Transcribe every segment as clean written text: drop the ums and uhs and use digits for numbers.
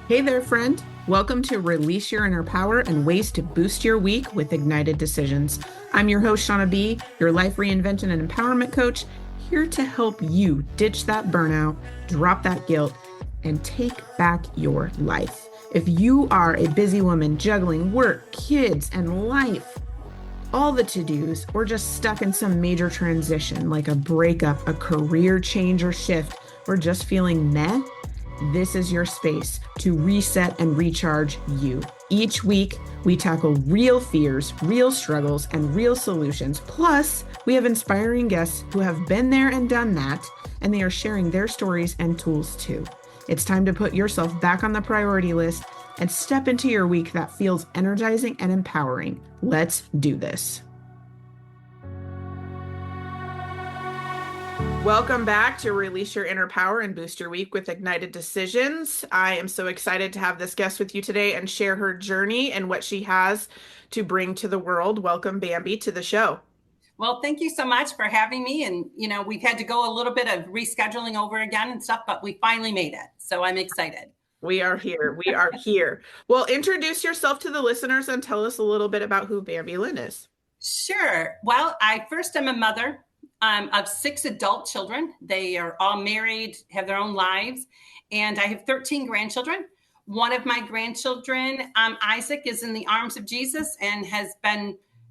Hey there, friend. Welcome to Release Your Inner Power and Ways to Boost Your Week with Ignited Decisions. I'm your host, Shauna B., your life reinvention and empowerment coach, here to help you ditch that burnout, drop that guilt, and take back your life. If you are a busy woman juggling work, kids, and life, all the to-dos, or just stuck in some major transition like a breakup, a career change or shift, or just feeling meh, this is your space to reset and recharge you. Each week, we tackle real fears, real struggles, and real solutions. Plus, we have inspiring guests who have been there and done that, and they are sharing their stories and tools too. It's time to put yourself back on the priority list and step into your week that feels energizing and empowering. Let's do this. Welcome back to Release Your Inner Power and Boost Your Week with Ignited Decisions. I am so excited to have this guest with you today and share her journey and what she has to bring to the world. Welcome, Bambi, to the show. Well, thank you so much for having me. And, we've had to go a little bit of rescheduling over again and stuff, but we finally made it. So I'm excited. We are here. We are here. Well, introduce yourself to the listeners and tell us a little bit about who Bambi Lynn is. Sure. Well, I first am a mother of 6 adult children. They are all married, have their own lives, and I have 13 grandchildren. One of my grandchildren, Isaac, is in the arms of Jesus and has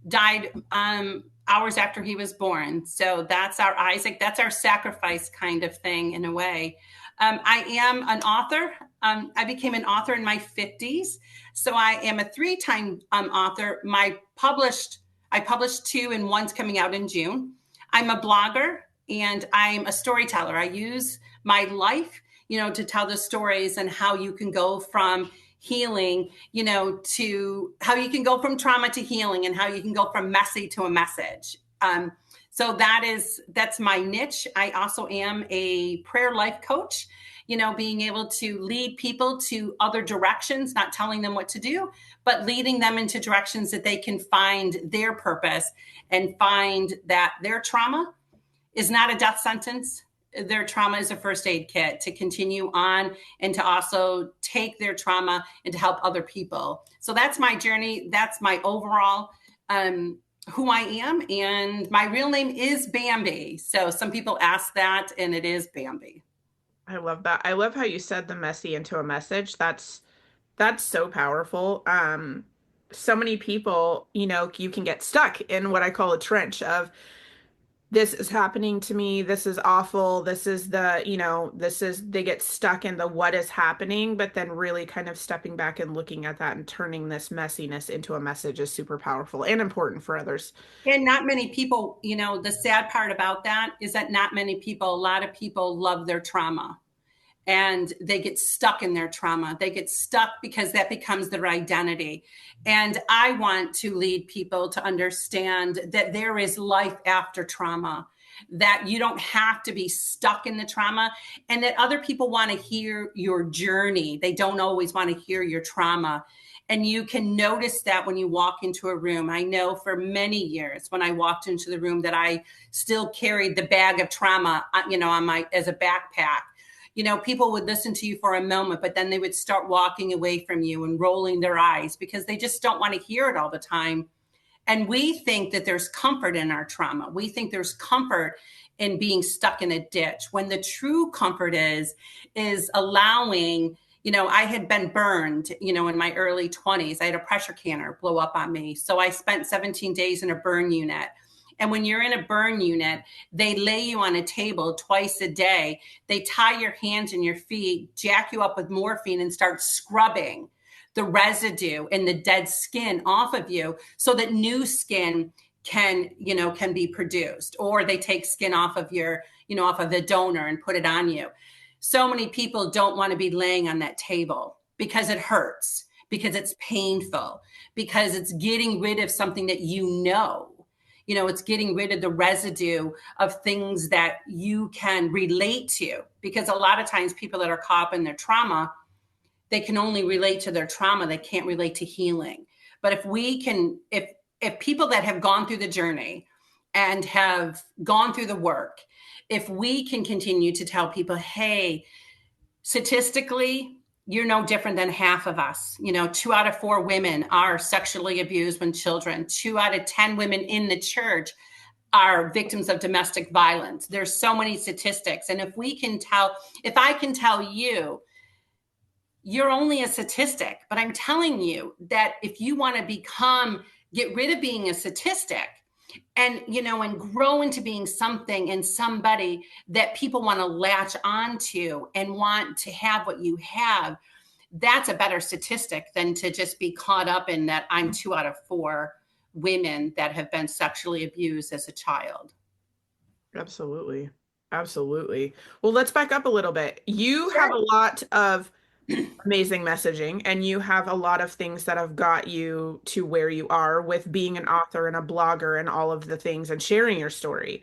died hours after he was born. So that's our Isaac. That's our sacrifice kind of thing in a way. I am an author. I became an author in my 50s. So I am a 3-time author. I published 2 and one's coming out in June. I'm a blogger and I'm a storyteller. I use my life, to tell the stories and how you can go from healing, to how you can go from trauma to healing and how you can go from messy to a message. So that's my niche. I also am a prayer life coach, being able to lead people to other directions, not telling them what to do, but leading them into directions that they can find their purpose and find that their trauma is not a death sentence. Their trauma is a first aid kit to continue on and to also take their trauma and to help other people. So that's my journey. That's my overall who I am. And my real name is Bambi. So some people ask that, and it is Bambi. I love that. I love how you said the messy into a message. That's so powerful. So many people, you can get stuck in what I call a trench of this is happening to me. This is awful. They get stuck in the what is happening, but then really kind of stepping back and looking at that and turning this messiness into a message is super powerful and important for others. And not many people, the sad part about that is that a lot of people love their trauma. And they get stuck in their trauma. They get stuck because that becomes their identity. And I want to lead people to understand that there is life after trauma, that you don't have to be stuck in the trauma, and that other people want to hear your journey. They don't always want to hear your trauma. And you can notice that when you walk into a room. I know for many years when I walked into the room that I still carried the bag of trauma, as a backpack. People would listen to you for a moment, but then they would start walking away from you and rolling their eyes because they just don't want to hear it all the time. And we think that there's comfort in our trauma. We think there's comfort in being stuck in a ditch, when the true comfort is allowing, I had been burned, in my early 20s. I had a pressure canner blow up on me. So I spent 17 days in a burn unit. And when you're in a burn unit, they lay you on a table twice a day. They tie your hands and your feet, jack you up with morphine, and start scrubbing the residue and the dead skin off of you so that new skin can be produced. Or they take skin off of off of the donor and put it on you. So many people don't want to be laying on that table because it hurts, because it's painful, because it's getting rid of something that it's getting rid of the residue of things that you can relate to, because a lot of times people that are caught up in their trauma, they can only relate to their trauma. They can't relate to healing. But if people that have gone through the journey and have gone through the work, if we can continue to tell people, hey, statistically, you're no different than half of us. 2 out of 4 women are sexually abused when children. 2 out of 10 women in the church are victims of domestic violence. There's so many statistics. And if I can tell you, you're only a statistic, but I'm telling you that if you want to get rid of being a statistic and grow into being something and somebody that people want to latch onto and want to have what you have, that's a better statistic than to just be caught up in that I'm 2 out of 4 women that have been sexually abused as a child. Absolutely. Absolutely. Well, let's back up a little bit. You Sure. have a lot of amazing messaging, and you have a lot of things that have got you to where you are with being an author and a blogger and all of the things and sharing your story.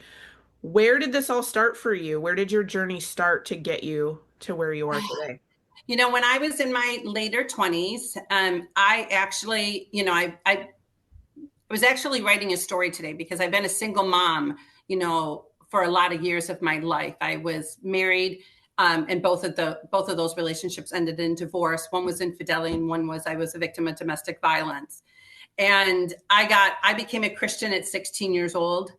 Where did this all start for you? Where did your journey start to get you to where you are today? When I was in my later 20s, I actually, I was actually writing a story today because I've been a single mom, for a lot of years of my life. I was married, and both of those relationships ended in divorce. One was infidelity, and one was I was a victim of domestic violence. And I became a Christian at 16 years old,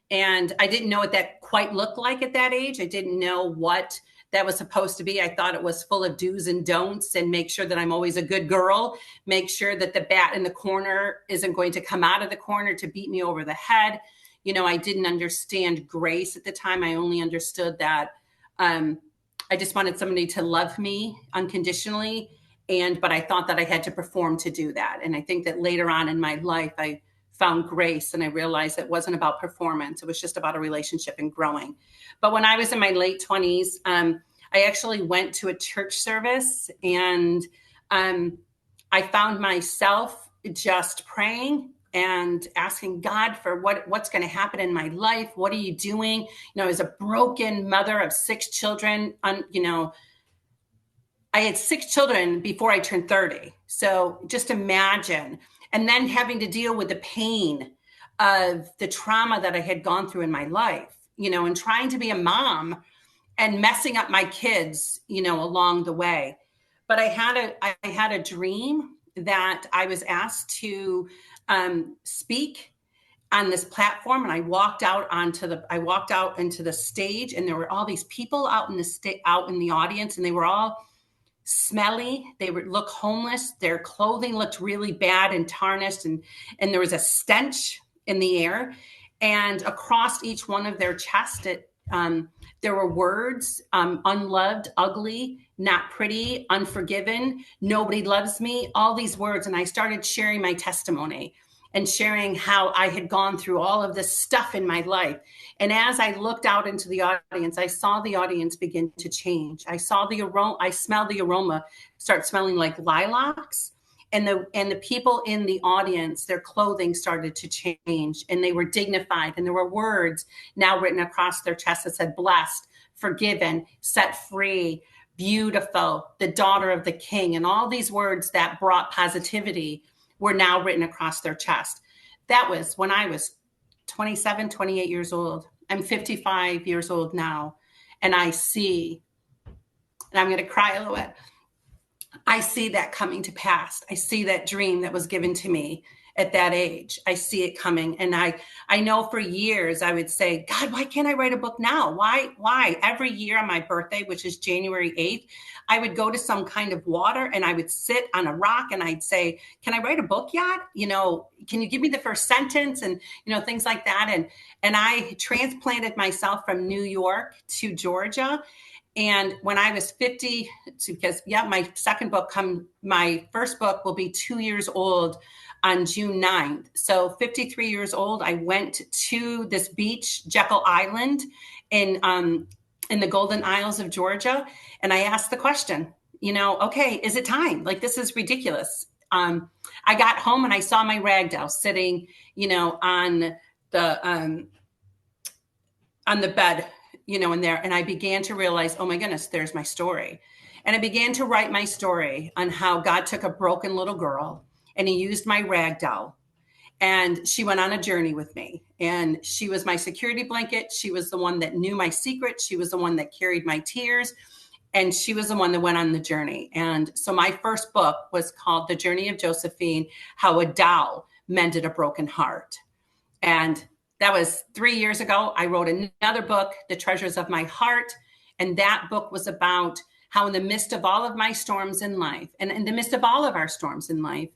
and I didn't know what that quite looked like at that age. I didn't know what that was supposed to be. I thought it was full of do's and don'ts, and make sure that I'm always a good girl, make sure that the bat in the corner isn't going to come out of the corner to beat me over the head. I didn't understand grace at the time. I only understood that I just wanted somebody to love me unconditionally. But I thought that I had to perform to do that. And I think that later on in my life, I found grace and I realized it wasn't about performance. It was just about a relationship and growing. But when I was in my late 20s, I actually went to a church service, and I found myself just praying and asking God for what's going to happen in my life. What are you doing? As a broken mother of 6 children, I had 6 children before I turned 30. So just imagine. And then having to deal with the pain of the trauma that I had gone through in my life, and trying to be a mom and messing up my kids, along the way. But I had a dream that I was asked to speak on this platform, and I walked out into the stage, and there were all these people out in the audience, and they were all smelly. They would look homeless. Their clothing looked really bad and tarnished, and there was a stench in the air. And across each one of their chests, there were words: unloved, ugly, not pretty, unforgiven, nobody loves me, all these words. And I started sharing my testimony and sharing how I had gone through all of this stuff in my life. And as I looked out into the audience, I saw the audience begin to change. I smelled the aroma start smelling like lilacs. And the people in the audience, their clothing started to change, and they were dignified. And there were words now written across their chest that said, blessed, forgiven, set free, beautiful, the daughter of the king. And all these words that brought positivity were now written across their chest. That was when I was 27, 28 years old. I'm 55 years old now. And I see, and I'm going to cry a little bit, I see that coming to pass. I see that dream that was given to me at that age. I see it coming. And I know for years I would say, God, why can't I write a book now? Why? Every year on my birthday, which is January 8th, I would go to some kind of water and I would sit on a rock and I'd say, can I write a book yet? Can you give me the first sentence? And, things like that. And I transplanted myself from New York to Georgia. And when I was 50, because my first book will be 2 years old on June 9th. So 53 years old, I went to this beach, Jekyll Island in the Golden Isles of Georgia. And I asked the question, okay, is it time? Like, this is ridiculous. I got home and I saw my rag doll sitting, on the bed, in there. And I began to realize, oh my goodness, there's my story. And I began to write my story on how God took a broken little girl and he used my rag doll. And she went on a journey with me. And she was my security blanket. She was the one that knew my secret. She was the one that carried my tears. And she was the one that went on the journey. And so my first book was called The Journey of Josephine, How a Doll Mended a Broken Heart. And that was 3 years ago. I wrote another book, The Treasures of My Heart. And that book was about how in the midst of all of my storms in life, and in the midst of all of our storms in life,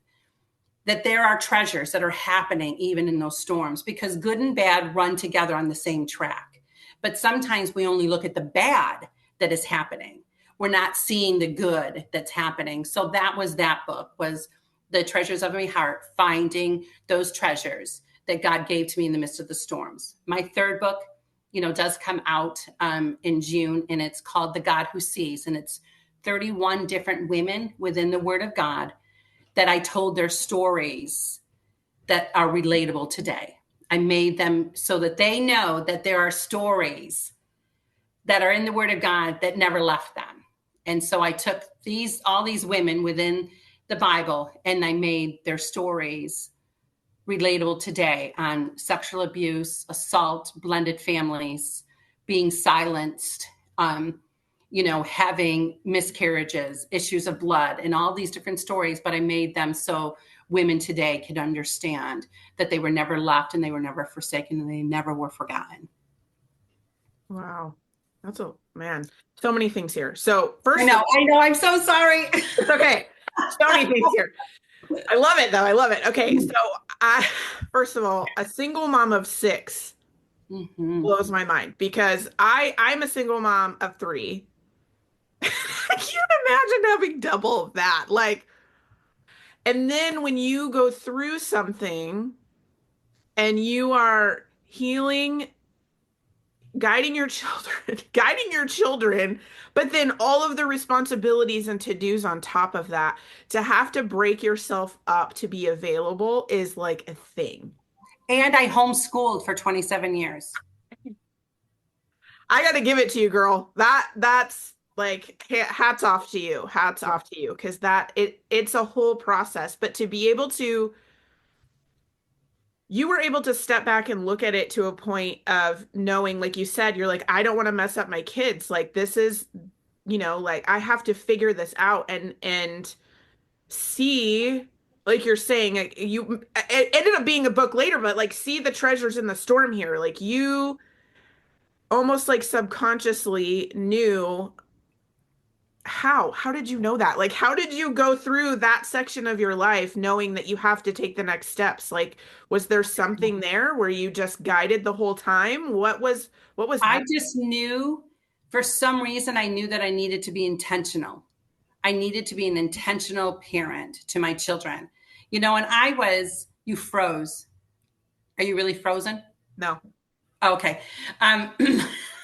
that there are treasures that are happening even in those storms, because good and bad run together on the same track. But sometimes we only look at the bad that is happening. We're not seeing the good that's happening. So that was that book, was The Treasures of My Heart, finding those treasures that God gave to me in the midst of the storms. My third book, does come out in June, and it's called The God Who Sees. And it's 31 different women within the Word of God that I told their stories that are relatable today. I made them so that they know that there are stories that are in the Word of God that never left them. And so I took all these women within the Bible, and I made their stories relatable today on sexual abuse, assault, blended families, being silenced, having miscarriages, issues of blood, and all these different stories. But I made them so women today could understand that they were never left and they were never forsaken and they never were forgotten. Wow. That's man, so many things here. So first, I know. I'm so sorry. It's okay. So many things here. I love it though. I love it. Okay. So first of all, a single mom of 6 blows my mind, because I'm a single mom of 3. I can't imagine having double of that. And then when you go through something and you are healing, guiding your children, but then all of the responsibilities and to-dos on top of that, to have to break yourself up to be available is like a thing. And I homeschooled for 27 years. I got to give it to you, girl. That's like, hats off to you. Hats off to you. Because it's a whole process. But to be able to, you were able to step back and look at it to a point of knowing, like you said, you're like, I don't want to mess up my kids. Like, this is, I have to figure this out and see, like you're saying, it ended up being a book later, but like, see the treasures in the storm here. Like, you almost like subconsciously knew. How did you know that? Like, how did you go through that section of your life knowing that you have to take the next steps? Like, was there something there where you just guided the whole time? What was I just knew, for some reason, I knew that I needed to be intentional. I needed to be an intentional parent to my children. And you froze. Are you really frozen? No. Okay.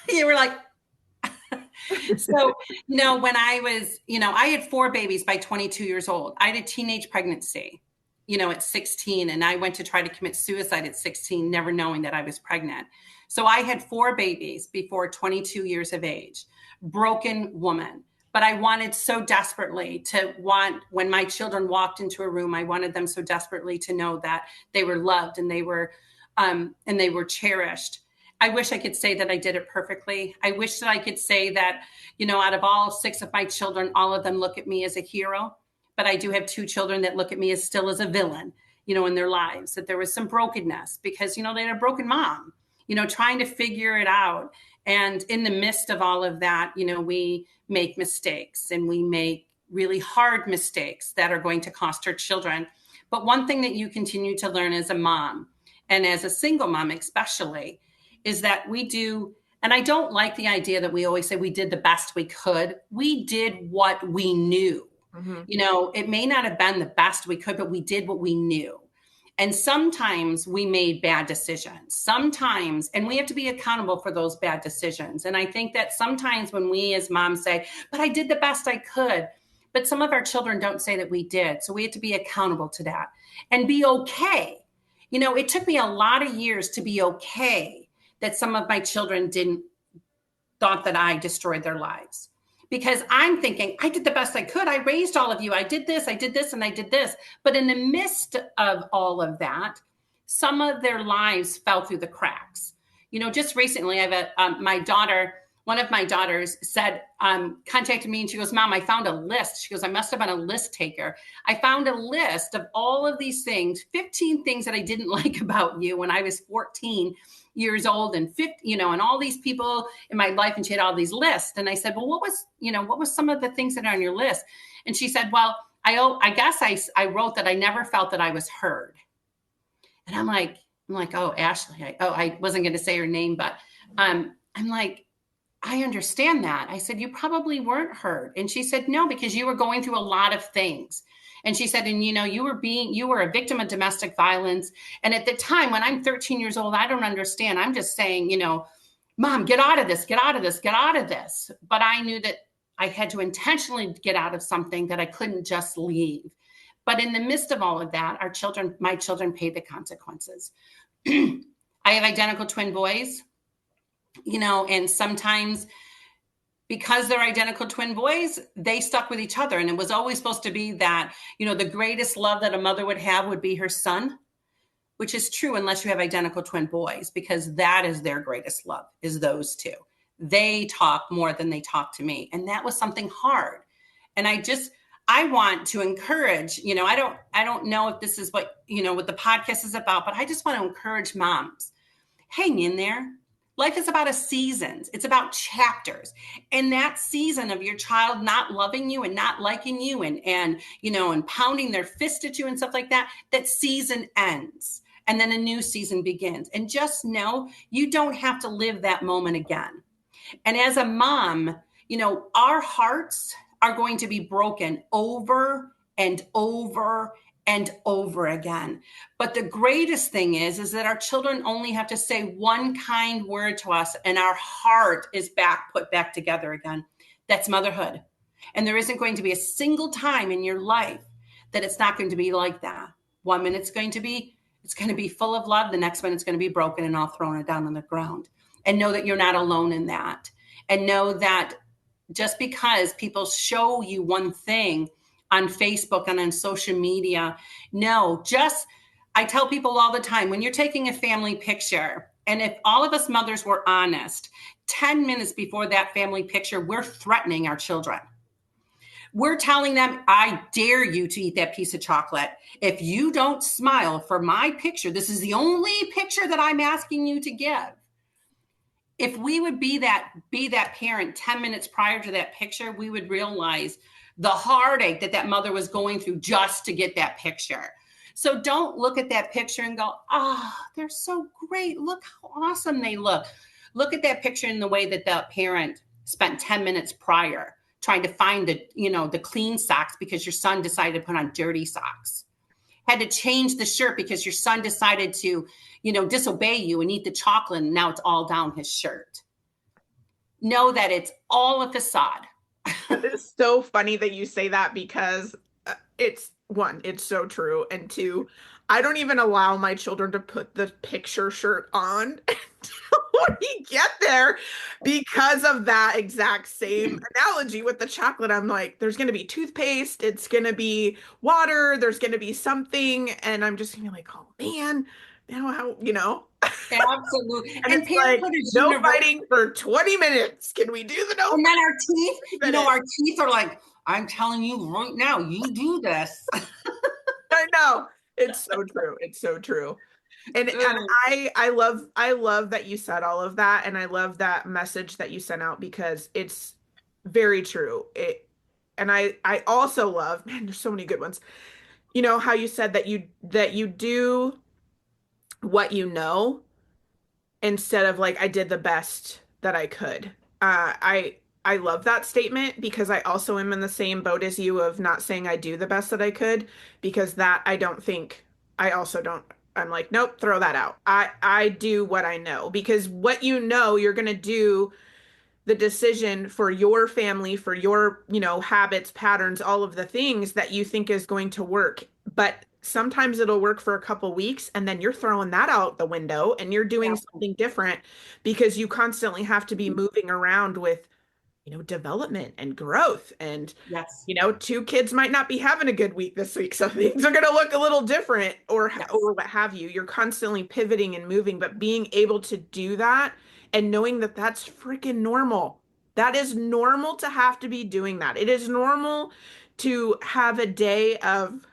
You were like, so, when I was, I had 4 babies by 22 years old. I had a teenage pregnancy, at 16, and I went to try to commit suicide at 16, never knowing that I was pregnant. So I had 4 babies before 22 years of age, broken woman. But I wanted so desperately when my children walked into a room, I wanted them so desperately to know that they were loved and they were cherished. I wish I could say that I did it perfectly. I wish that I could say that, out of all 6 of my children, all of them look at me as a hero. But I do have 2 children that look at me as still as a villain, in their lives, that there was some brokenness because, they had a broken mom, trying to figure it out. And in the midst of all of that, we make mistakes and we make really hard mistakes that are going to cost our children. But one thing that you continue to learn as a mom, and as a single mom especially, is that we do, and I don't like the idea that we always say we did the best we could. We did what we knew. Mm-hmm. It may not have been the best we could, but we did what we knew. And sometimes we made bad decisions. Sometimes, and we have to be accountable for those bad decisions. And I think that sometimes when we as moms say, but I did the best I could, but some of our children don't say that we did. So we have to be accountable to that and be okay. It took me a lot of years to be okay that some of my children thought that I destroyed their lives. Because I'm thinking, I did the best I could. I raised all of you. I did this, and I did this. But in the midst of all of that, some of their lives fell through the cracks. Just recently, I have my daughter one of my daughters said, contacted me and she goes, Mom, I found a list. She goes, I must have been a list taker. I found a list of all of these things, 15 things that I didn't like about you when I was 14 years old and 50, and all these people in my life. And she had all these lists. And I said, well, what was some of the things that are on your list? And she said, well, I guess I wrote that I never felt that I was heard. And I'm like, oh, Ashley, I wasn't going to say her name, but I'm like, I understand that. I said, you probably weren't heard. And she said, no, because you were going through a lot of things. And she said, and you were a victim of domestic violence. And at the time when I'm 13 years old, I don't understand. I'm just saying, Mom, get out of this, get out of this, get out of this. But I knew that I had to intentionally get out of something that I couldn't just leave. But in the midst of all of that, my children paid the consequences. I have identical twin boys. And sometimes because they're identical twin boys, they stuck with each other. And it was always supposed to be that, the greatest love that a mother would have would be her son, which is true unless you have identical twin boys, because that is their greatest love, is those two. They talk more than they talk to me. And that was something hard. And I want to encourage, I don't know if this is what the podcast is about, but I just want to encourage moms, hang in there. Life is about seasons. It's about chapters. And that season of your child not loving you and not liking you and pounding their fist at you and stuff like that, that season ends. And then a new season begins. And just know you don't have to live that moment again. And as a mom, our hearts are going to be broken over and over and over again. But the greatest thing is that our children only have to say one kind word to us and our heart is put back together again. That's motherhood. And there isn't going to be a single time in your life that it's not going to be like that. 1 minute it's going to be full of love. The next minute it's going to be broken and all thrown it down on the ground. And know that you're not alone in that. And know that just because people show you one thing on Facebook and on social media. I tell people all the time, when you're taking a family picture, and if all of us mothers were honest, 10 minutes before that family picture, we're threatening our children. We're telling them, I dare you to eat that piece of chocolate. If you don't smile for my picture, this is the only picture that I'm asking you to give. If we would be that parent 10 minutes prior to that picture, we would realize the heartache that mother was going through just to get that picture. So don't look at that picture and go, they're so great. Look how awesome they look. Look at that picture in the way that the parent spent 10 minutes prior trying to find the clean socks because your son decided to put on dirty socks. Had to change the shirt because your son decided to, disobey you and eat the chocolate, and now it's all down his shirt. Know that it's all a facade. It's so funny that you say that because it's so true. And two, I don't even allow my children to put the picture shirt on until we get there because of that exact same analogy with the chocolate. I'm like, there's going to be toothpaste. It's going to be water. There's going to be something. And I'm just going to be like, oh man, now how. Absolutely. And it's like, no fighting for 20 minutes. Can we do the no? And then our teeth are like, I'm telling you right now, you do this. I know. It's so true. It's so true. And I love that you said all of that. And I love that message that you sent out because it's very true. And I also love, man, there's so many good ones. How you said that you do what you know instead of like, I did the best that I could. I love that statement because I also am in the same boat as you of not saying I do the best that I could because that I'm like, nope, throw that out. I do what I know because what you're going to do the decision for your family, for your, habits, patterns, all of the things that you think is going to work. But sometimes it'll work for a couple weeks and then you're throwing that out the window and you're doing something different because you constantly have to be moving around with development and growth. And, two kids might not be having a good week this week. So things are going to look a little different or what have you. You're constantly pivoting and moving, but being able to do that and knowing that that's freaking normal. That is normal to have to be doing that. It is normal to have a day of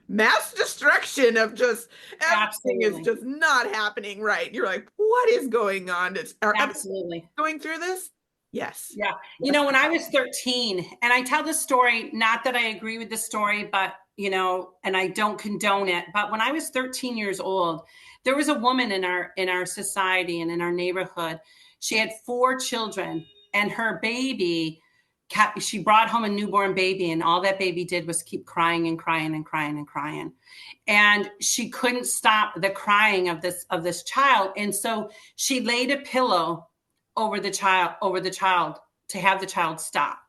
mass destruction of just everything is Absolutely. just not happening right. You're like, what is going on? Are everyone Absolutely. going through this? Yes. Yeah. Yes. When I was 13, and I tell this story, not that I agree with the story, but, and I don't condone it, but when I was 13 years old, there was a woman in our society and in our neighborhood. She had 4 children, and her baby she brought home a newborn baby, and all that baby did was keep crying and crying and crying and crying. And she couldn't stop the crying of this child. And so she laid a pillow over the child to have the child stop.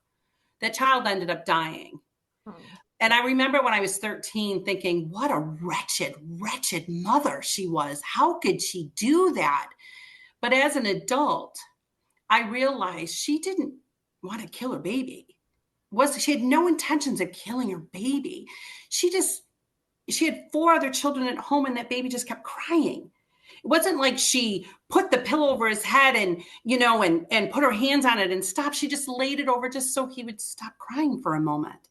The child ended up dying. Oh. And I remember when I was 13 thinking, what a wretched, wretched mother she was. How could she do that? But as an adult, I realized she didn't want to kill her baby. She had no intentions of killing her baby. She had 4 other children at home, and that baby just kept crying. It wasn't like she put the pillow over his head and put her hands on it and stopped. She just laid it over just so he would stop crying for a moment.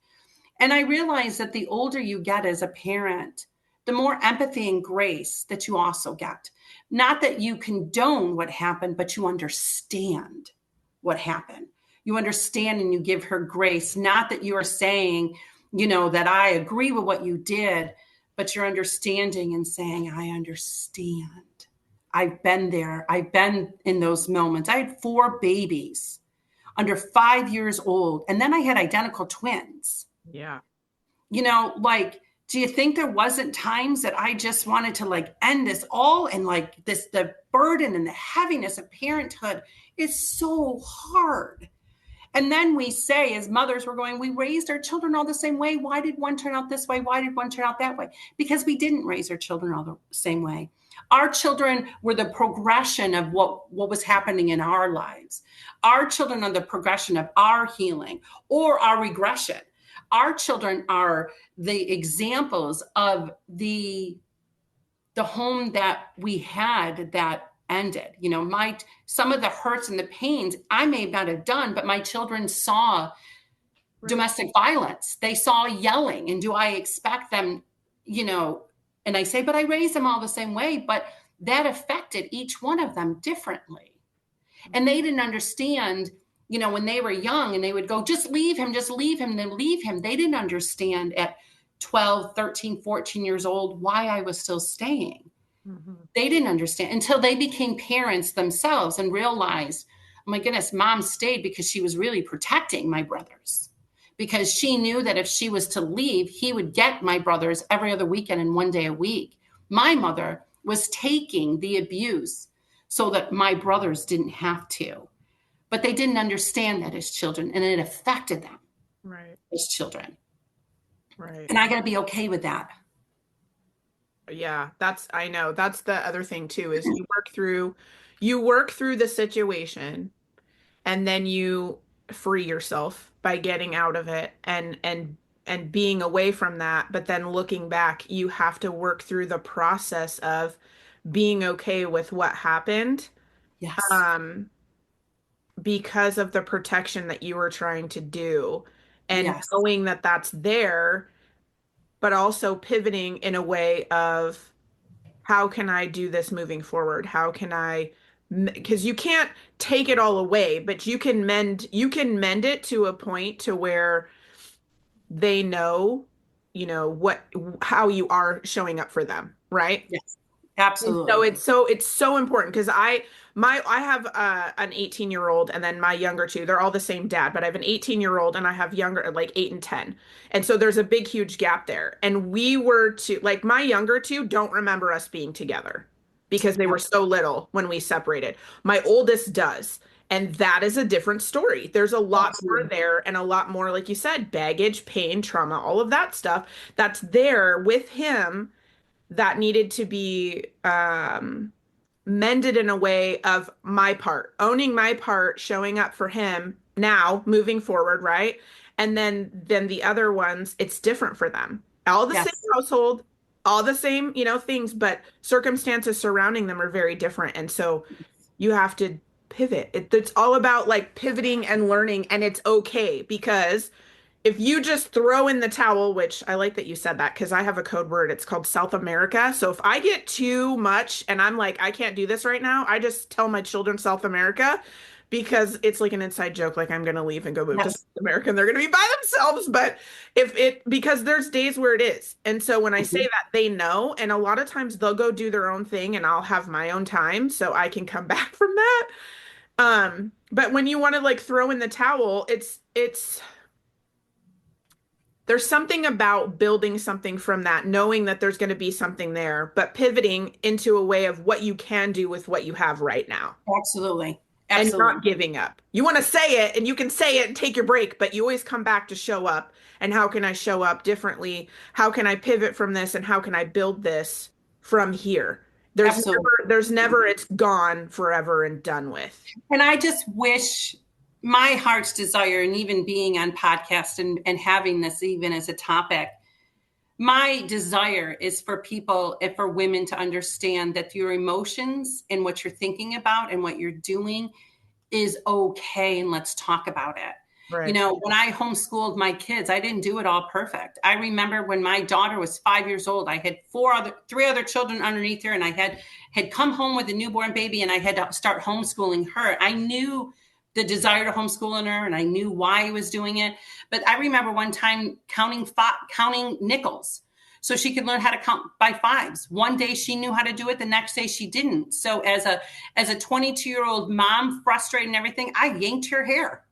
And I realized that the older you get as a parent, the more empathy and grace that you also get. Not that you condone what happened, but you understand what happened. You understand and you give her grace. Not that you are saying, that I agree with what you did, but you're understanding and saying, I understand. I've been there. I've been in those moments. I had 4 babies under 5 years old, and then I had identical twins. Yeah. Do you think there wasn't times that I just wanted to end this all, and the burden and the heaviness of parenthood is so hard. And then we say, as mothers, we raised our children all the same way. Why did one turn out this way? Why did one turn out that way? Because we didn't raise our children all the same way. Our children were the progression of what was happening in our lives. Our children are the progression of our healing or our regression. Our children are the examples of the home that we had that ended. Some of the hurts and the pains I may not have done, but my children saw domestic violence. They saw yelling. And do I expect them, and I say, but I raised them all the same way, but that affected each one of them differently. And they didn't understand, when they were young and they would go, just leave him, then leave him. They didn't understand at 12, 13, 14 years old why I was still staying. Mm-hmm. They didn't understand until they became parents themselves and realized, oh my goodness, mom stayed because she was really protecting my brothers, because she knew that if she was to leave, he would get my brothers every other weekend and one day a week. My mother was taking the abuse so that my brothers didn't have to, but they didn't understand that as children, and it affected them as children. Right. And I got to be okay with that. Yeah, I know. That's the other thing too, is you work through the situation, and then you free yourself by getting out of it and being away from that. But then looking back, you have to work through the process of being okay with what happened. Yes. Because of the protection that you were trying to do, and knowing that that's there, but also pivoting in a way of, how can I do this moving forward? How can I, because you can't take it all away, but you can mend it to a point to where they know, how you are showing up for them, right? Yes, absolutely. And so it's so important, because I have an 18-year-old, and then my younger two, they're all the same dad, but I have an 18-year-old and I have younger, like 8 and 10. And so there's a big, huge gap there. And my younger two don't remember us being together because they were so little when we separated. My oldest does. And that is a different story. There's a lot more there, and a lot more, like you said, baggage, pain, trauma, all of that stuff that's there with him that needed to be mended in a way of my part, owning my part, showing up for him now, moving forward, right? And then the other ones, it's different for them. All the same household, all the same, things, but circumstances surrounding them are very different. And so you have to pivot. It's all about like pivoting and learning, and it's okay because if you just throw in the towel, which I like that you said that because I have a code word, it's called South America. So if I get too much and I'm like, I can't do this right now, I just tell my children South America because it's like an inside joke, like I'm going to leave and go move to South Yes. America and they're going to be by themselves. But because there's days where it is. And so when I say Mhm. that, they know. And a lot of times they'll go do their own thing and I'll have my own time so I can come back from that. But when you want to like throw in the towel, there's something about building something from that, knowing that there's going to be something there, but pivoting into a way of what you can do with what you have right now Absolutely. and Absolutely. not giving up. You want to say it and you can say it and take your break, but you always come back to show up. And how can I show up differently? How can I pivot from this? And how can I build this from here? Absolutely. There's never, it's gone forever and done with. And I just wish my heart's desire, and even being on podcast and having this even as a topic, my desire is for people and for women to understand that your emotions and what you're thinking about and what you're doing is okay. And let's talk about it. Right. When I homeschooled my kids, I didn't do it all perfect. I remember when my daughter was 5 years old, I had three other children underneath her, and I had come home with a newborn baby, and I had to start homeschooling her. I knew the desire to homeschool in her, and I knew why I was doing it. But I remember one time counting nickels so she could learn how to count by fives. One day she knew how to do it, the next day she didn't. So as a 22-year-old mom, frustrated and everything, I yanked her hair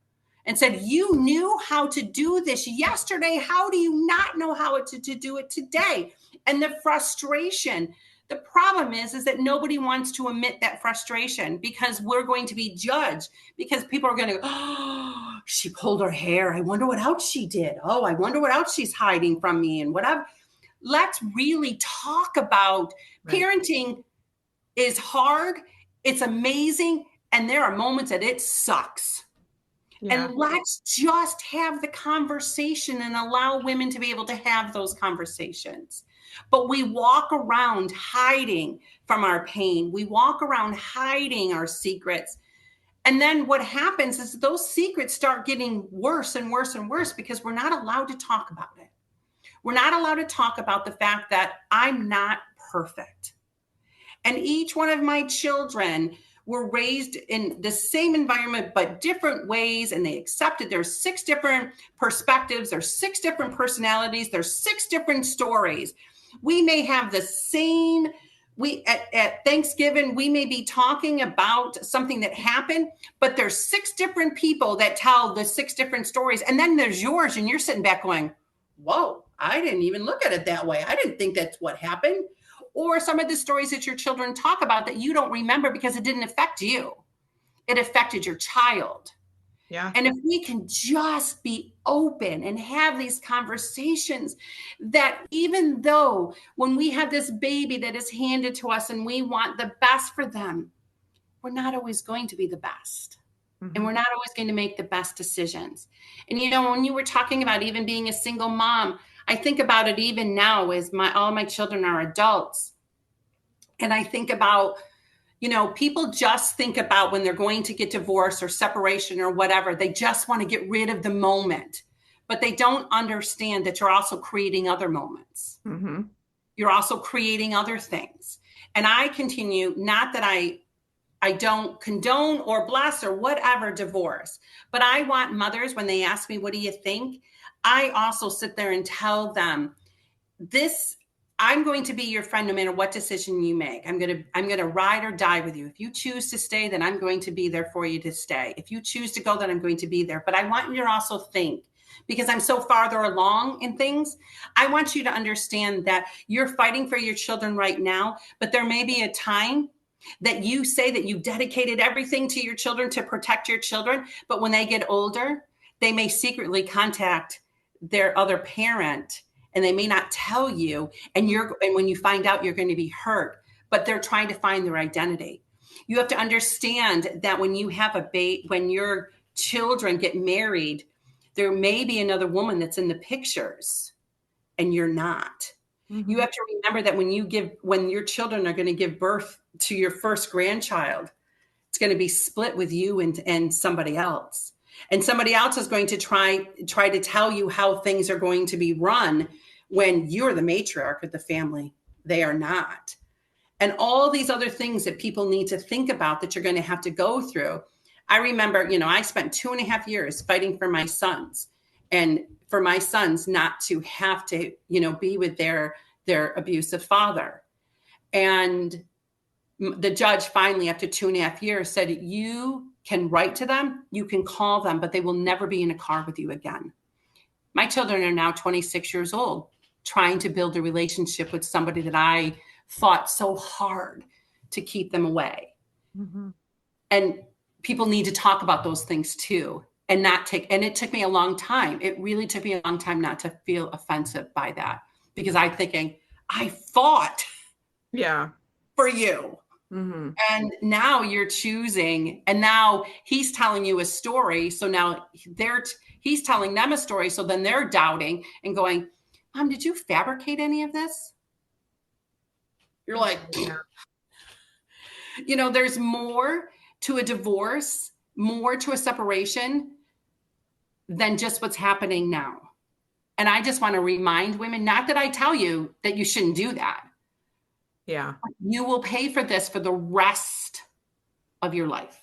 and said, you knew how to do this yesterday. How do you not know how to do it today? And the frustration, the problem is that nobody wants to admit that frustration because we're going to be judged, because people are going to go, oh, she pulled her hair. I wonder what else she did. Oh, I wonder what else she's hiding from me and whatever. Let's really talk about Right. parenting is hard. It's amazing. And there are moments that it sucks. Yeah. And let's just have the conversation and allow women to be able to have those conversations. But we walk around hiding from our pain. We walk around hiding our secrets. And then what happens is those secrets start getting worse and worse and worse because we're not allowed to talk about it. We're not allowed to talk about the fact that I'm not perfect. And each one of my children were raised in the same environment, but different ways. And they accepted there's 6 different perspectives. There's 6 different personalities. There's 6 different stories. We may have the same, at Thanksgiving, we may be talking about something that happened, but there's 6 different people that tell the 6 different stories. And then there's yours, and you're sitting back going, whoa, I didn't even look at it that way. I didn't think that's what happened. Or some of the stories that your children talk about that you don't remember because it didn't affect you. It affected your child. Yeah. And if we can just be open and have these conversations, that even though when we have this baby that is handed to us and we want the best for them, we're not always going to be the best. And we're not always going to make the best decisions. And, when you were talking about even being a single mom, I think about it even now as all my children are adults. And I think about, people just think about when they're going to get divorced or separation or whatever, they just want to get rid of the moment, but they don't understand that you're also creating other moments. Mm-hmm. You're also creating other things. And I continue, not that I don't condone or bless or whatever divorce, but I want mothers, when they ask me, what do you think? I also sit there and tell them I'm going to be your friend no matter what decision you make. I'm going to ride or die with you. If you choose to stay, then I'm going to be there for you to stay. If you choose to go, then I'm going to be there. But I want you to also think, because I'm so farther along in things, I want you to understand that you're fighting for your children right now, but there may be a time that you say that you dedicated everything to your children to protect your children. But when they get older, they may secretly contact their other parent and they may not tell you. And when you find out, you're going to be hurt, but they're trying to find their identity. You have to understand that when you have when your children get married, there may be another woman that's in the pictures and you're not. Mm-hmm. You have to remember that when your children are going to give birth to your first grandchild, It's going to be split with you and somebody else. And somebody else is going to try to tell you how things are going to be run when you're the matriarch of the family. They are not. And all these other things that people need to think about that you're going to have to go through. I remember, I spent 2.5 years fighting for my sons, and for my sons not to have to, be with their abusive father. And the judge finally, after 2.5 years, said, you can write to them, you can call them, but they will never be in a car with you again. My children are now 26 years old, trying to build a relationship with somebody that I fought so hard to keep them away. Mm-hmm. And people need to talk about those things too, and it took me a long time. It really took me a long time not to feel offensive by that, because I'm thinking, I fought for you. Mm-hmm. And now you're choosing, and now he's telling you a story. So now he's telling them a story. So then they're doubting and going, Mom, did you fabricate any of this? You're like, there's more to a divorce, more to a separation than just what's happening now. And I just want to remind women, not that I tell you that you shouldn't do that. Yeah. You will pay for this for the rest of your life,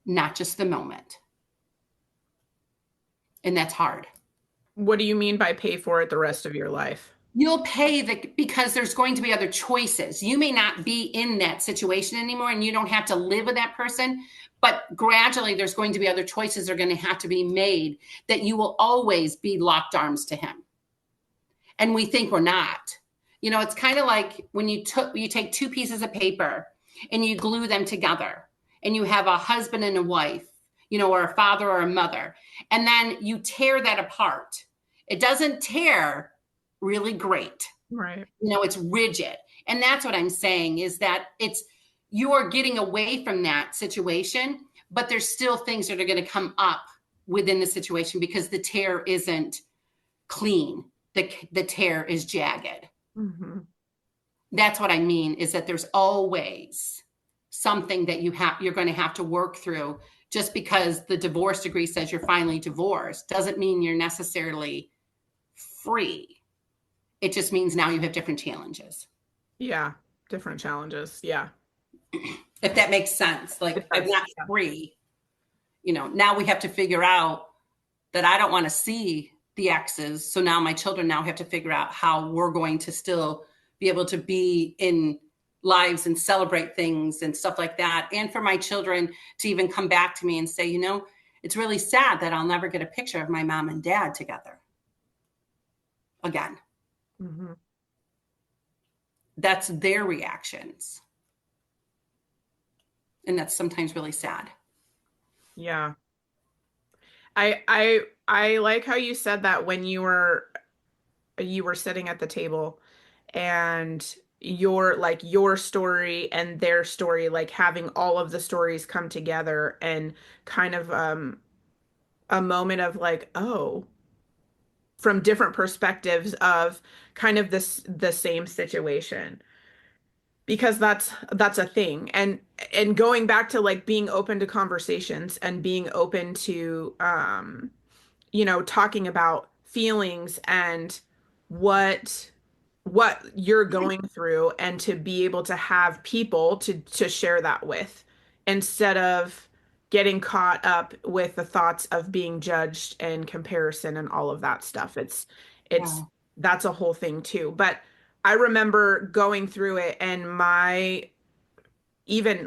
not just the moment. And that's hard. What do you mean by pay for it the rest of your life? You'll pay because there's going to be other choices. You may not be in that situation anymore, and you don't have to live with that person, but gradually there's going to be other choices that are going to have to be made, that you will always be locked arms to him. And we think we're not. It's kind of like when you take two pieces of paper and you glue them together, and you have a husband and a wife, or a father or a mother, and then you tear that apart. It doesn't tear really great. Right. It's rigid. And that's what I'm saying, is that you are getting away from that situation, but there's still things that are going to come up within the situation because the tear isn't clean. The tear is jagged. Mm-hmm. That's what I mean, is that there's always something that you're going to have to work through. Just because the divorce decree says you're finally divorced doesn't mean you're necessarily free. It just means now you have different challenges. Yeah, different challenges. Yeah. If that makes sense. Like, I'm not free. Now we have to figure out that I don't want to see the exes. So now my children now have to figure out how we're going to still be able to be in lives and celebrate things and stuff like that. And for my children to even come back to me and say, it's really sad that I'll never get a picture of my mom and dad together again. Mm-hmm. That's their reactions. And that's sometimes really sad. Yeah. I like how you said that when you were sitting at the table, and your story and their story, like having all of the stories come together, and kind of a moment of like, oh, from different perspectives of kind of the same situation, because that's a thing. And going back to like being open to conversations and being open to talking about feelings and what you're going through, and to be able to have people to share that with, instead of getting caught up with the thoughts of being judged and comparison and all of that stuff. It's Wow. That's a whole thing too. But I remember going through it, and my even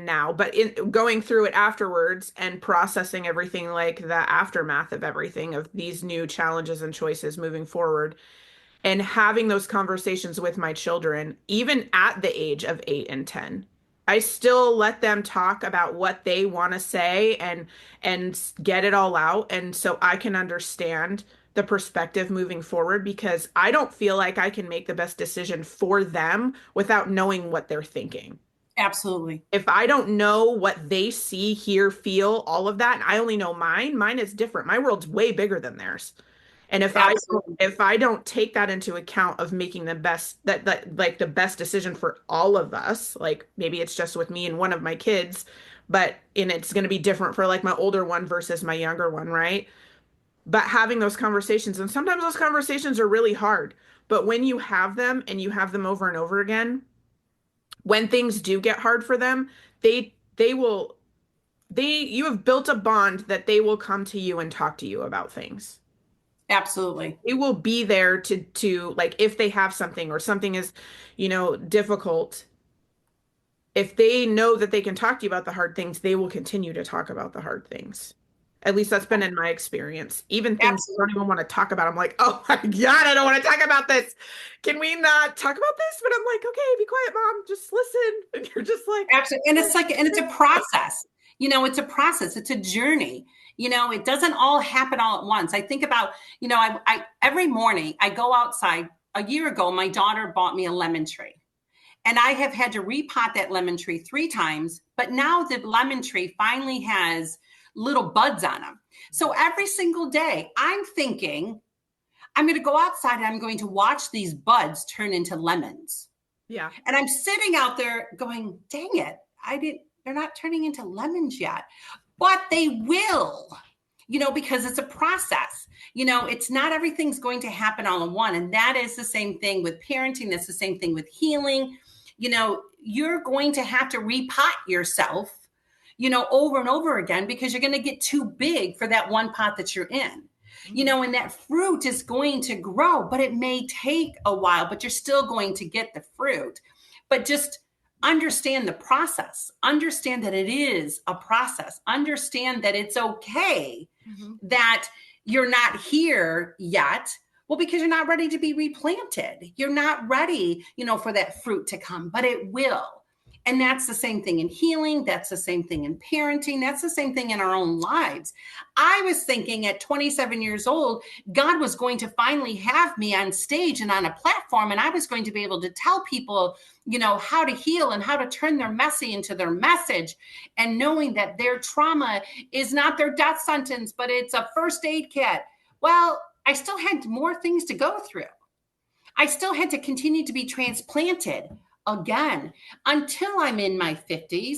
now, but in going through it afterwards and processing everything, like the aftermath of everything, of these new challenges and choices moving forward, and having those conversations with my children, even at the age of 8 and 10. I still let them talk about what they want to say, and get it all out, and so I can understand the perspective moving forward, because I don't feel like I can make the best decision for them without knowing what they're thinking. Absolutely. If I don't know what they see, hear, feel, all of that, and I only know mine is different. My world's way bigger than theirs. And Absolutely. if I don't take that into account of making the best that like the best decision for all of us, like maybe it's just with me and one of my kids, but and it's going to be different for like my older one versus my younger one, right? But having those conversations, and sometimes those conversations are really hard, but when you have them and you have them over and over again, when things do get hard for them, they will they you have built a bond that they will come to you and talk to you about things. Absolutely. They will be there to like if they have something or something is, difficult. If they know that they can talk to you about the hard things, they will continue to talk about the hard things. At least that's been in my experience. Even things I don't Absolutely. even want to talk about. I'm like, oh my God, I don't want to talk about this. Can we not talk about this? But I'm like, okay, be quiet, mom. Just listen. And you're just like, Absolutely. And it's a process. It's a process. It's a journey. It doesn't all happen all at once. I think about, I every morning I go outside. A year ago, my daughter bought me a lemon tree. And I have had to repot that lemon tree 3 times, but now the lemon tree finally has little buds on them. So every single day, I'm thinking, I'm going to go outside and I'm going to watch these buds turn into lemons. yeah. And I'm sitting out there going, dang it, they're not turning into lemons yet, but they will, because it's a process. It's not everything's going to happen all in one. And that is the same thing with parenting. That's the same thing with healing. You're going to have to repot yourself, over and over again because you're going to get too big for that one pot that you're in. And that fruit is going to grow, but it may take a while, but you're still going to get the fruit. But just understand the process, understand that it is a process, understand that it's okay that you're not here yet. Well, because you're not ready to be replanted. You're not ready, for that fruit to come, but it will. And that's the same thing in healing. That's the same thing in parenting. That's the same thing in our own lives. I was thinking at 27 years old, God was going to finally have me on stage and on a platform, and I was going to be able to tell people, how to heal and how to turn their messy into their message, and knowing that their trauma is not their death sentence, but it's a first aid kit. Well, I still had more things to go through. I still had to continue to be transplanted again until I'm in my 50s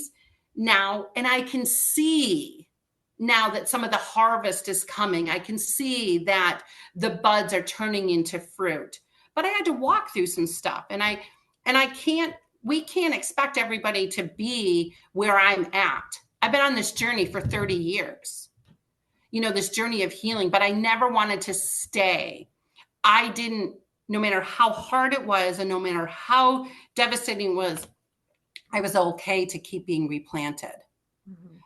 now. And I can see now that some of the harvest is coming. I can see that the buds are turning into fruit. But I had to walk through some stuff. And we can't expect everybody to be where I'm at. I've been on this journey for 30 years, this journey of healing, but I never wanted to stay. I didn't, no matter how hard it was and no matter how devastating it was, I was okay to keep being replanted.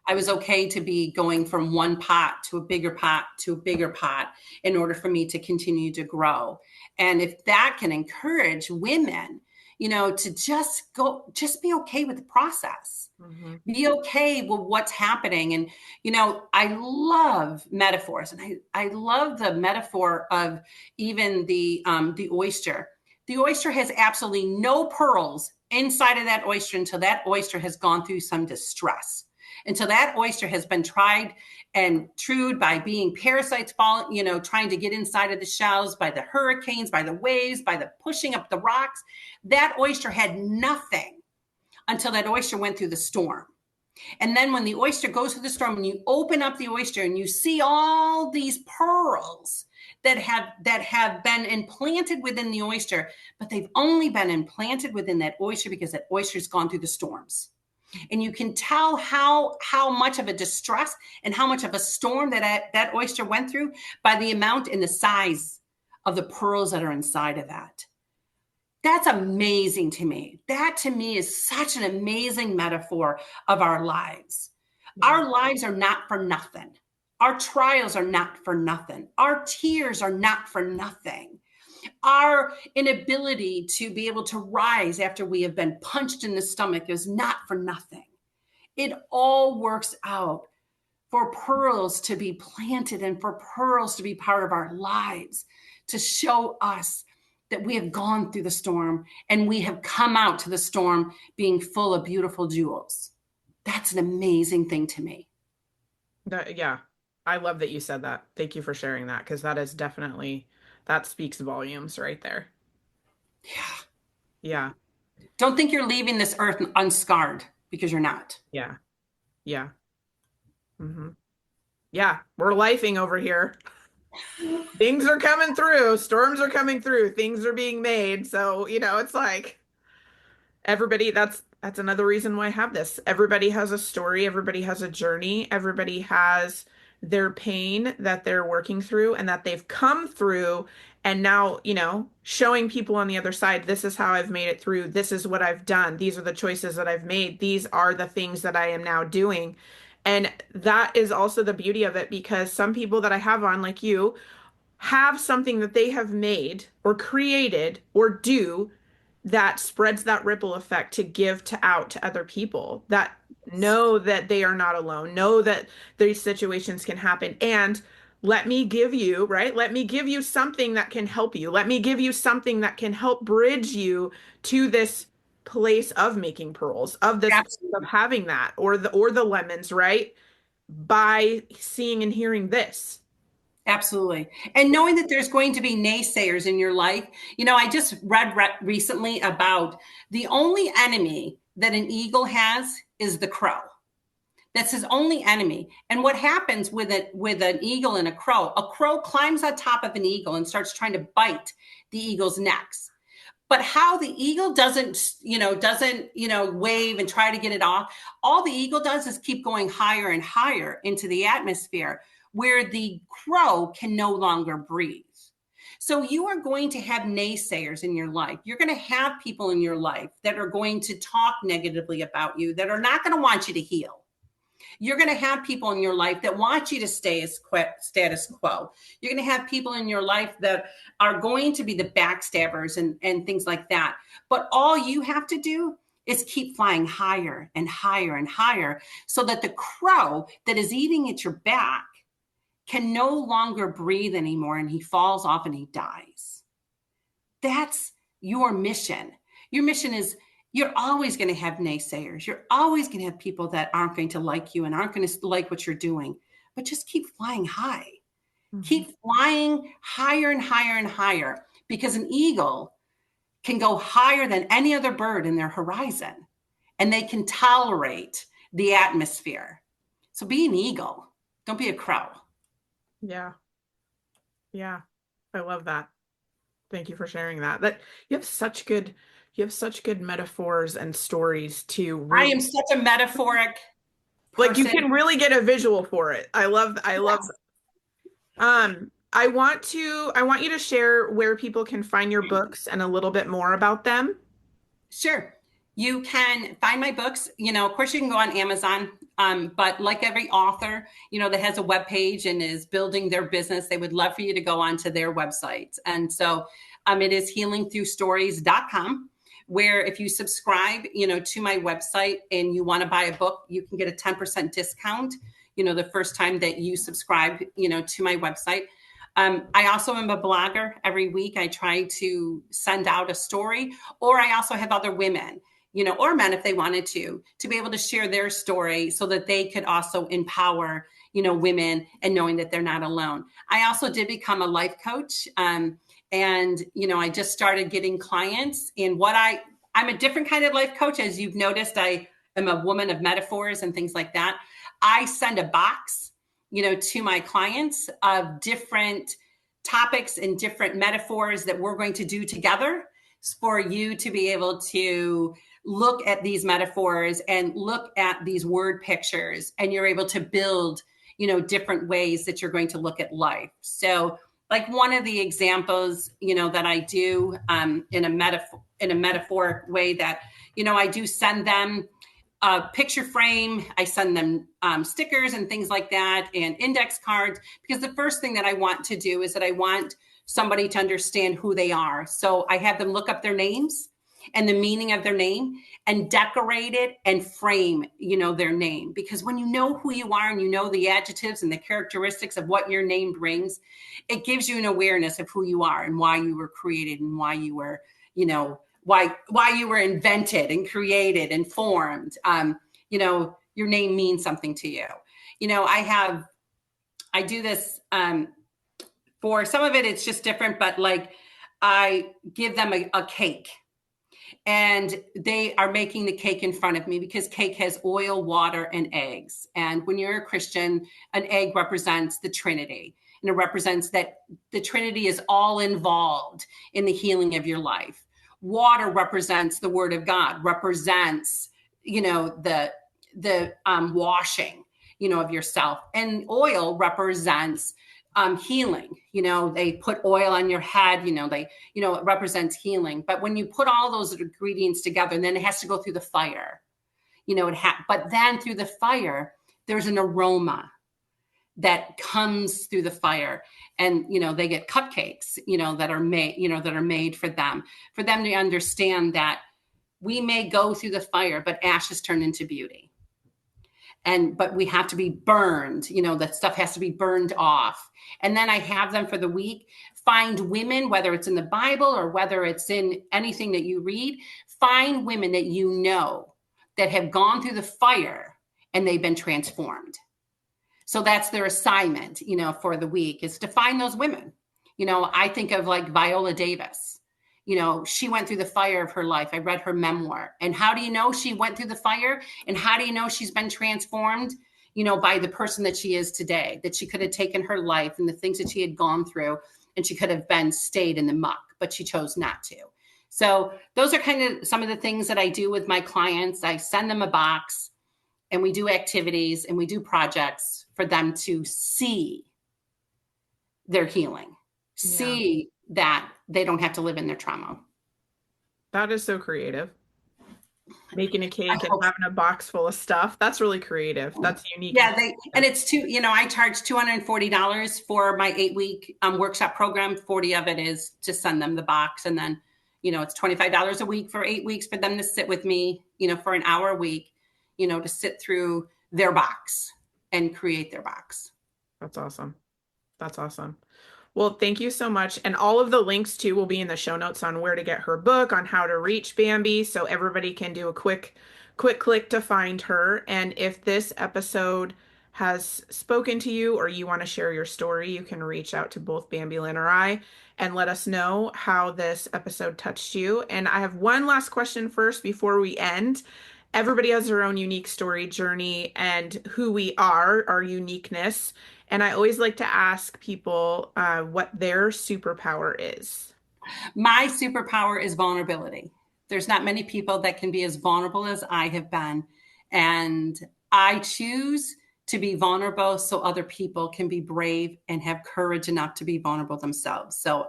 I was okay to be going from one pot to a bigger pot to a bigger pot in order for me to continue to grow. And if that can encourage women, to just be okay with the process. Be okay with what's happening. And, I love metaphors, and I love the metaphor of even the oyster. The oyster has absolutely no pearls inside of that oyster until that oyster has gone through some distress, until that oyster has been tried and trued by being parasites trying to get inside of the shells, by the hurricanes, by the waves, by the pushing up the rocks. That oyster had nothing until that oyster went through the storm. And then when the oyster goes through the storm and you open up the oyster and you see all these pearls that have been implanted within the oyster, but they've only been implanted within that oyster because that oyster's gone through the storms. And you can tell how much of a distress and how much of a storm that oyster went through by the amount and the size of the pearls that are inside of that. That's amazing to me. That to me is such an amazing metaphor of our lives. Our lives are not for nothing. Our trials are not for nothing. Our tears are not for nothing. Our inability to be able to rise after we have been punched in the stomach is not for nothing. It all works out for pearls to be planted and for pearls to be part of our lives, to show us that we have gone through the storm and we have come out to the storm being full of beautiful jewels. That's an amazing thing to me. Yeah, I love that you said that. Thank you for sharing that because that is definitely, that speaks volumes right there. Yeah. Yeah. Don't think you're leaving this earth unscarred, because you're not. Yeah. Yeah. Hmm. Yeah. We're lifing over here. Things are coming through. Storms are coming through. Things are being made. So, it's like everybody, that's another reason why I have this. Everybody has a story, everybody has a journey, everybody has their pain that they're working through and that they've come through. And now, showing people on the other side, this is how I've made it through. This is what I've done. These are the choices that I've made. These are the things that I am now doing. And that is also the beauty of it because some people that I have on, like you, have something that they have made or created or do that spreads that ripple effect to give to out to other people that know that they are not alone, know that these situations can happen. And let me give you, right? Let me give you something that can help you. Let me give you something that can help bridge you to this place of making pearls, of this place of Absolutely. having that, or the lemons, right? By seeing and hearing this. Absolutely. And knowing that there's going to be naysayers in your life. I just read recently about the only enemy that an eagle has is the crow. That's his only enemy. And what happens with an eagle and a crow climbs on top of an eagle and starts trying to bite the eagle's necks. But how the eagle doesn't wave and try to get it off. All the eagle does is keep going higher and higher into the atmosphere where the crow can no longer breathe. So you are going to have naysayers in your life. You're going to have people in your life that are going to talk negatively about you, that are not going to want you to heal. You're going to have people in your life that want you to stay as status quo. You're going to have people in your life that are going to be the backstabbers and things like that. But all you have to do is keep flying higher and higher and higher so that the crow that is eating at your back can no longer breathe anymore and he falls off and he dies. That's your mission. Your mission is you're always going to have naysayers. You're always going to have people that aren't going to like you and aren't going to like what you're doing, but just keep flying high. Mhm. Keep flying higher and higher and higher because an eagle can go higher than any other bird in their horizon and they can tolerate the atmosphere. So be an eagle. Don't be a crow. Yeah. Yeah. I love that. Thank you for sharing that. That you have such good metaphors and stories to I really am such a metaphoric like you person. can really get a visual for it. I love Yes. I want you to share where people can find your books and a little bit more about them. Sure. You can find my books. Of course, you can go on Amazon. But like every author, that has a web page and is building their business, they would love for you to go onto their website. And so it is healingthroughstories.com, where if you subscribe, to my website and you want to buy a book, you can get a 10% discount, the first time that you subscribe, to my website. I also am a blogger. Every week I try to send out a story, or I also have other women, or men if they wanted to be able to share their story so that they could also empower, women and knowing that they're not alone. I also did become a life coach. And, I just started getting clients in I'm a different kind of life coach. As you've noticed, I am a woman of metaphors and things like that. I send a box to my clients of different topics and different metaphors that we're going to do together for you to be able to look at these metaphors and look at these word pictures, and you're able to build, different ways that you're going to look at life. So like one of the examples, that I do in a metaphoric way that, I do send them a picture frame. I send them stickers and things like that and index cards, because the first thing that I want to do is that I want somebody to understand who they are. So I have them look up their names and the meaning of their name and decorate it and frame, their name. Because when you know who you are and you know the adjectives and the characteristics of what your name brings, it gives you an awareness of who you are and why you were created and why you were, why you were invented and created and formed. Your name means something to you. I have I do this for some of it, it's just different, but like I give them a cake and they are making the cake in front of me because cake has oil, water, and eggs. And when you're a Christian, an egg represents the Trinity. And it represents that the Trinity is all involved in the healing of your life. Water represents the Word of God, represents, the washing, of yourself. And oil represents healing. They put oil on your head, it represents healing. But when you put all those ingredients together, and then it has to go through the fire, but then through the fire, there's an aroma that comes through the fire. And, they get cupcakes, that are made for them to understand that we may go through the fire, but ashes turn into beauty. But we have to be burned, that stuff has to be burned off. And then I have them for the week find women, whether it's in the Bible or whether it's in anything that you read, find women that that have gone through the fire and they've been transformed. So that's their assignment, for the week, is to find those women. I think of like Viola Davis. She went through the fire of her life. I read her memoir. And how do you know she went through the fire? And how do you know she's been transformed, by the person that she is today, that she could have taken her life and the things that she had gone through, and she could have stayed in the muck, but she chose not to. So those are kind of some of the things that I do with my clients. I send them a box and we do activities and we do projects for them to see their healing, see that they don't have to live in their trauma. That is so creative. Making a cake and having a box full of stuff. That's really creative. That's unique. Yeah, and it's I charge $240 for my 8-week workshop program. 40 of it is to send them the box. And then, it's $25 a week for 8 weeks for them to sit with me, for an hour a week, to sit through their box and create their box. That's awesome. That's awesome. Well, thank you so much. And all of the links too will be in the show notes on where to get her book, on how to reach Bambi, so everybody can do a quick click to find her. And if this episode has spoken to you or you want to share your story, you can reach out to both Bambi Lynn or I and let us know how this episode touched you. And I have one last question first before we end. Everybody has their own unique story, journey, and who we are, our uniqueness. And I always like to ask people what their superpower is. My superpower is vulnerability. There's not many people that can be as vulnerable as I have been. And I choose to be vulnerable so other people can be brave and have courage enough to be vulnerable themselves. So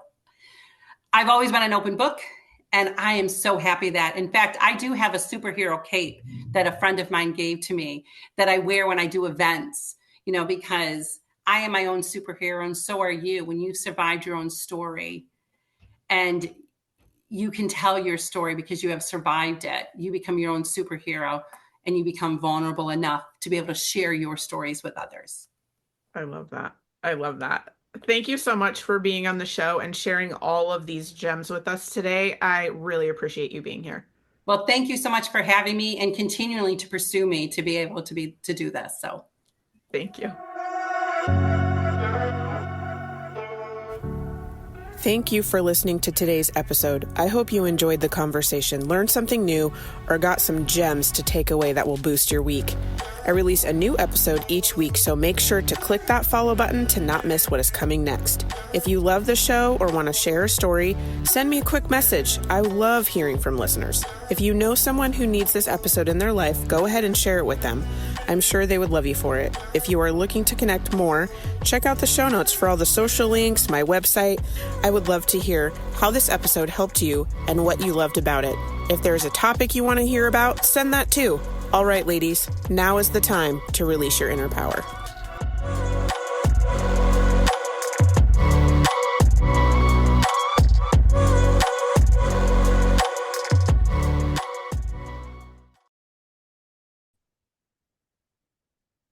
I've always been an open book. And I am so happy that, in fact, I do have a superhero cape that a friend of mine gave to me that I wear when I do events, because I am my own superhero and so are you. When you survived your own story and you can tell your story because you have survived it, you become your own superhero and you become vulnerable enough to be able to share your stories with others. I love that. I love that. Thank you so much for being on the show and sharing all of these gems with us today. I really appreciate you being here. Well, thank you so much for having me and continually to pursue me to be able to do this. So thank you. Thank you for listening to today's episode. I hope you enjoyed the conversation, learned something new, or got some gems to take away that will boost your week. I release a new episode each week, so make sure to click that follow button to not miss what is coming next. If you love the show or want to share a story, send me a quick message. I love hearing from listeners. If you know someone who needs this episode in their life, go ahead and share it with them. I'm sure they would love you for it. If you are looking to connect more, check out the show notes for all the social links, my website. I would love to hear how this episode helped you and what you loved about it. If there's a topic you want to hear about, send that too. All right, ladies, now is the time to release your inner power.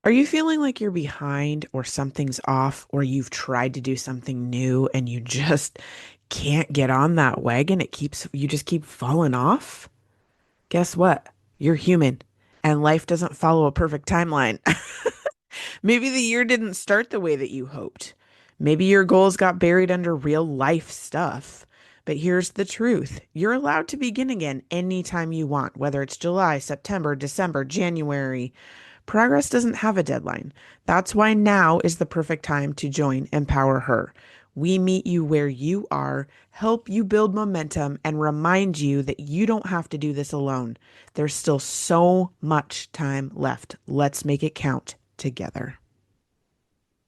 Are you feeling like you're behind or something's off or you've tried to do something new and you just can't get on that wagon? You just keep falling off? Guess what? You're human and life doesn't follow a perfect timeline. Maybe the year didn't start the way that you hoped. Maybe your goals got buried under real life stuff. But here's the truth. You're allowed to begin again anytime you want, whether it's July, September, December, January. Progress doesn't have a deadline. That's why now is the perfect time to join Empower Her. We meet you where you are, help you build momentum, and remind you that you don't have to do this alone. There's still so much time left. Let's make it count together.